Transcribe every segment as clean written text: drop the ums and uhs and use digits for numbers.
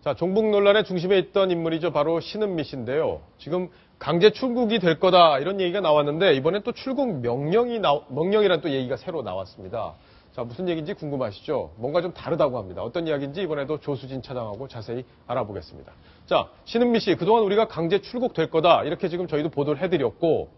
자, 종북 논란의 중심에 있던 인물이죠. 바로 신은미 씨인데요. 지금 강제 출국이 될 거다 이런 얘기가 나왔는데 이번엔 또 출국 명령이란 또 얘기가 새로 나왔습니다. 자, 무슨 얘기인지 궁금하시죠? 뭔가 좀 다르다고 합니다. 어떤 이야기인지 이번에도 조수진 차장하고 자세히 알아보겠습니다. 자, 신은미 씨, 그동안 우리가 강제 출국될 거다 이렇게 지금 저희도 보도를 해드렸고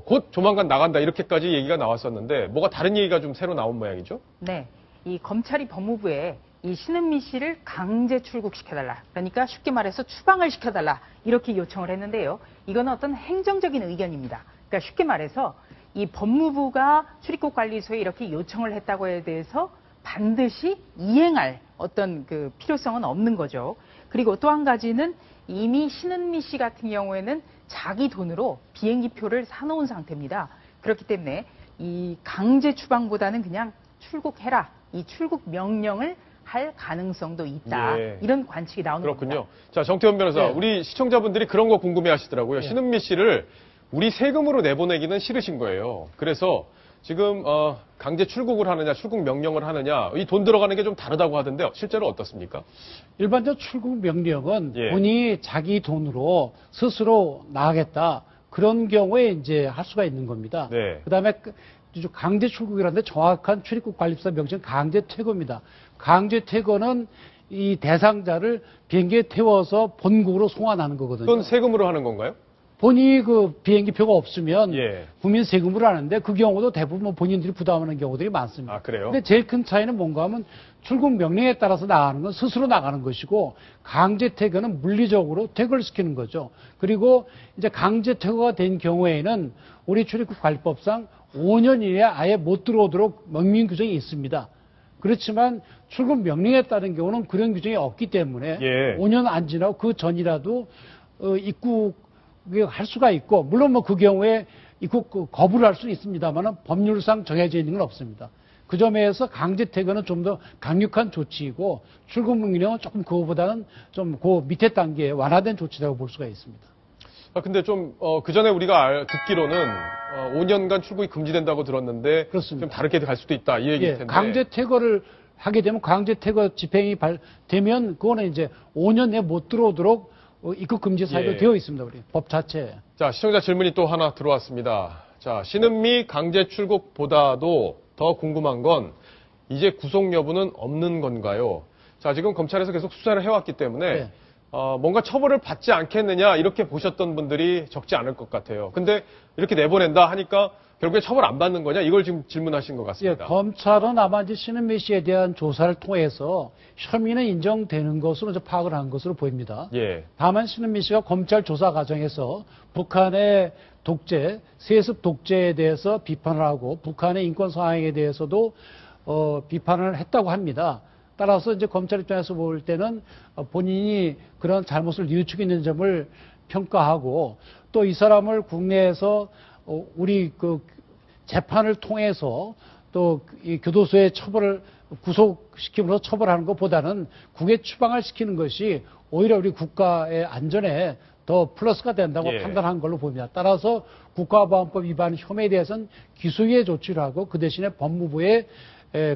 곧 조만간 나간다 이렇게까지 얘기가 나왔었는데 뭐가 다른 얘기가 좀 새로 나온 모양이죠? 네, 이 검찰이 법무부에 이 신은미 씨를 강제 출국시켜달라. 그러니까 쉽게 말해서 추방을 시켜달라. 이렇게 요청을 했는데요. 이건 어떤 행정적인 의견입니다. 그러니까 쉽게 말해서 이 법무부가 출입국관리소에 이렇게 요청을 했다고에 대해서 반드시 이행할 어떤 그 필요성은 없는 거죠. 그리고 또 한 가지는 이미 신은미 씨 같은 경우에는 자기 돈으로 비행기표를 사놓은 상태입니다. 그렇기 때문에 이 강제 추방보다는 그냥 출국해라. 이 출국 명령을 할 가능성도 있다. 예. 이런 관측이 나오는 그렇군요. 겁니다. 자, 정태원 변호사, 네. 우리 시청자분들이 그런 거 궁금해하시더라고요. 네. 신은미 씨를 우리 세금으로 내보내기는 싫으신 거예요. 그래서 지금 강제 출국을 하느냐, 출국 명령을 하느냐, 이 돈 들어가는 게 좀 다르다고 하던데 실제로 어떻습니까? 일반적 출국 명령은 예. 본인이 자기 돈으로 스스로 나가겠다. 그런 경우에 이제 할 수가 있는 겁니다. 네. 그다음에 강제 출국이라는데 정확한 출입국 관리사 명칭은 강제 퇴거입니다. 강제 퇴거는 이 대상자를 비행기에 태워서 본국으로 송환하는 거거든요. 그건 세금으로 하는 건가요? 본인이 그 비행기표가 없으면 예. 국민 세금으로 하는데 그 경우도 대부분 본인들이 부담하는 경우들이 많습니다. 아, 그래요? 근데 제일 큰 차이는 뭔가 하면 출국 명령에 따라서 나가는 건 스스로 나가는 것이고 강제 퇴거는 물리적으로 퇴거를 시키는 거죠. 그리고 이제 강제 퇴거가 된 경우에는 우리 출입국 관리법상 5년 이내에 아예 못 들어오도록 명령 규정이 있습니다. 그렇지만 출국 명령에 따른 경우는 그런 규정이 없기 때문에 예. 5년 안 지나고 그 전이라도 입국할 수가 있고 물론 뭐 그 경우에 입국 거부를 할 수는 있습니다만 법률상 정해져 있는 건 없습니다. 그 점에서 강제 퇴거는 좀 더 강력한 조치이고 출국 명령은 조금 그거보다는 좀 그 밑에 단계에 완화된 조치라고 볼 수가 있습니다. 근데 좀, 그 전에 우리가 듣기로는 5년간 출국이 금지된다고 들었는데 그렇습니다. 좀 다르게 갈 수도 있다 이 얘기일 텐데. 강제 퇴거를 하게 되면 강제 퇴거 집행이 되면 그거는 이제 5년 내에 못 들어오도록 입국 금지 사유로 예. 되어 있습니다. 우리 법 자체에. 자, 시청자 질문이 또 하나 들어왔습니다. 자, 신은미 강제 출국보다도 더 궁금한 건 이제 구속 여부는 없는 건가요? 자, 지금 검찰에서 계속 수사를 해왔기 때문에 네. 뭔가 처벌을 받지 않겠느냐 이렇게 보셨던 분들이 적지 않을 것 같아요. 근데 이렇게 내보낸다 하니까 결국에 처벌 안 받는 거냐 이걸 지금 질문하신 것 예, 같습니다. 검찰은 아마 이제 신은미 씨에 대한 조사를 통해서 혐의는 인정되는 것으로 이제 파악을 한 것으로 보입니다. 예. 다만 신은미 씨가 검찰 조사 과정에서 북한의 독재, 세습 독재에 대해서 비판을 하고 북한의 인권 상황에 대해서도 비판을 했다고 합니다. 따라서 이제 검찰 입장에서 볼 때는 본인이 그런 잘못을 뉘우치고 있는 점을 평가하고 또 이 사람을 국내에서 우리 그 재판을 통해서 또 이 교도소의 처벌을 구속시키면서 처벌하는 것보다는 국외 추방을 시키는 것이 오히려 우리 국가의 안전에 더 플러스가 된다고 예. 판단한 걸로 보입니다. 따라서 국가보안법 위반 혐의에 대해서는 기소유예 조치를 하고 그 대신에 법무부에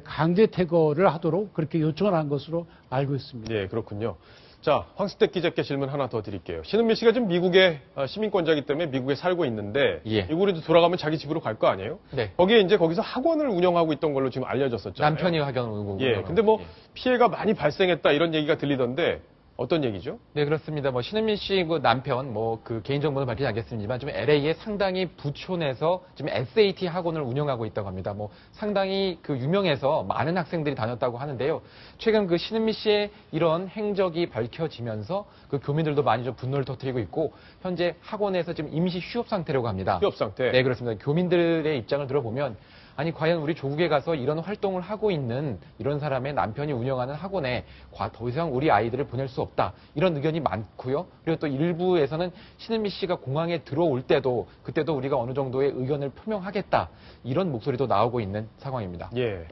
강제 퇴거를 하도록 그렇게 요청을 한 것으로 알고 있습니다. 예, 그렇군요. 자, 황수택 기자께 질문 하나 더 드릴게요. 신은미 씨가 지금 미국의 시민권자이기 때문에 미국에 살고 있는데 예. 미국으로 돌아가면 자기 집으로 갈 거 아니에요? 네. 거기에 이제 거기서 학원을 운영하고 있던 걸로 지금 알려졌었잖아요. 남편이 학연 오는 거고요. 예, 근데 뭐 피해가 많이 발생했다 이런 얘기가 들리던데 어떤 얘기죠? 네, 그렇습니다. 뭐 신은미 씨 그 남편 뭐 그 개인 정보는 밝히지 않겠습니다만 좀 LA의 상당히 부촌에서 지금 SAT 학원을 운영하고 있다고 합니다. 뭐 상당히 그 유명해서 많은 학생들이 다녔다고 하는데요. 최근 그 신은미 씨의 이런 행적이 밝혀지면서 그 교민들도 많이 좀 분노를 터뜨리고 있고 현재 학원에서 지금 임시 휴업 상태라고 합니다. 휴업 상태. 네, 그렇습니다. 교민들의 입장을 들어보면 아니 과연 우리 조국에 가서 이런 활동을 하고 있는 이런 사람의 남편이 운영하는 학원에 더 이상 우리 아이들을 보낼 수 없다. 이런 의견이 많고요. 그리고 또 일부에서는 신은미 씨가 공항에 들어올 때도 그때도 우리가 어느 정도의 의견을 표명하겠다. 이런 목소리도 나오고 있는 상황입니다. 예.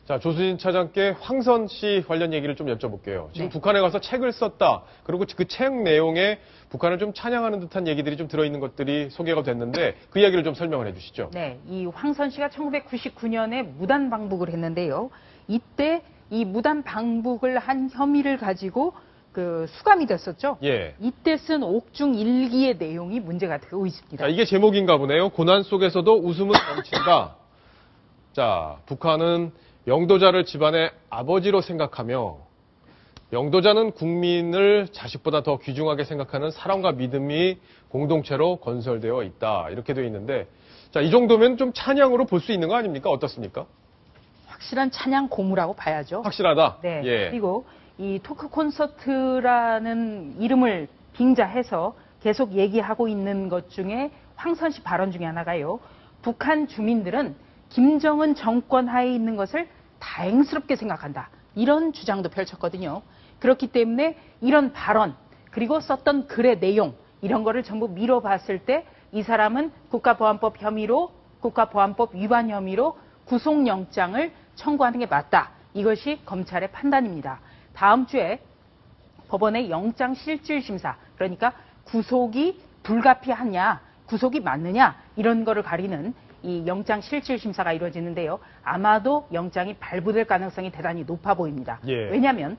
자, 조수진 차장께 황선 씨 관련 얘기를 좀 여쭤볼게요. 지금 네. 북한에 가서 책을 썼다. 그리고 그 책 내용에 북한을 좀 찬양하는 듯한 얘기들이 좀 들어있는 것들이 소개가 됐는데 그 이야기를 좀 설명을 해주시죠. 네, 이 황선 씨가 1999년에 무단 방북을 했는데요. 이때 이 무단 방북을 한 혐의를 가지고 그 수감이 됐었죠. 예. 이때 쓴 옥중 일기의 내용이 문제가 되고 있습니다. 자, 이게 제목인가 보네요. 고난 속에서도 웃음은 넘친다. 자, 북한은 영도자를 집안의 아버지로 생각하며 영도자는 국민을 자식보다 더 귀중하게 생각하는 사랑과 믿음이 공동체로 건설되어 있다. 이렇게 되어 있는데, 자, 이 정도면 좀 찬양으로 볼 수 있는 거 아닙니까? 어떻습니까? 확실한 찬양 고무라고 봐야죠. 확실하다. 네. 예. 그리고 이 토크 콘서트라는 이름을 빙자해서 계속 얘기하고 있는 것 중에 황선 씨 발언 중에 하나가요. 북한 주민들은 김정은 정권 하에 있는 것을 다행스럽게 생각한다. 이런 주장도 펼쳤거든요. 그렇기 때문에 이런 발언, 그리고 썼던 글의 내용, 이런 거를 전부 미뤄봤을 때 이 사람은 국가보안법 위반 혐의로 구속영장을 청구하는 게 맞다. 이것이 검찰의 판단입니다. 다음 주에 법원의 영장실질심사, 그러니까 구속이 불가피하냐, 구속이 맞느냐, 이런 거를 가리는 이 영장실질심사가 이루어지는데요. 아마도 영장이 발부될 가능성이 대단히 높아 보입니다. 예. 왜냐하면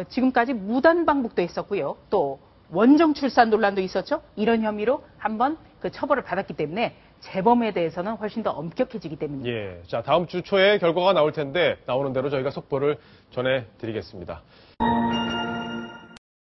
지금까지 무단 방북도 있었고요. 또 원정 출산 논란도 있었죠. 이런 혐의로 한번 그 처벌을 받았기 때문에 재범에 대해서는 훨씬 더 엄격해지기 때문입니다. 예. 자, 다음 주 초에 결과가 나올 텐데, 나오는 대로 저희가 속보를 전해드리겠습니다.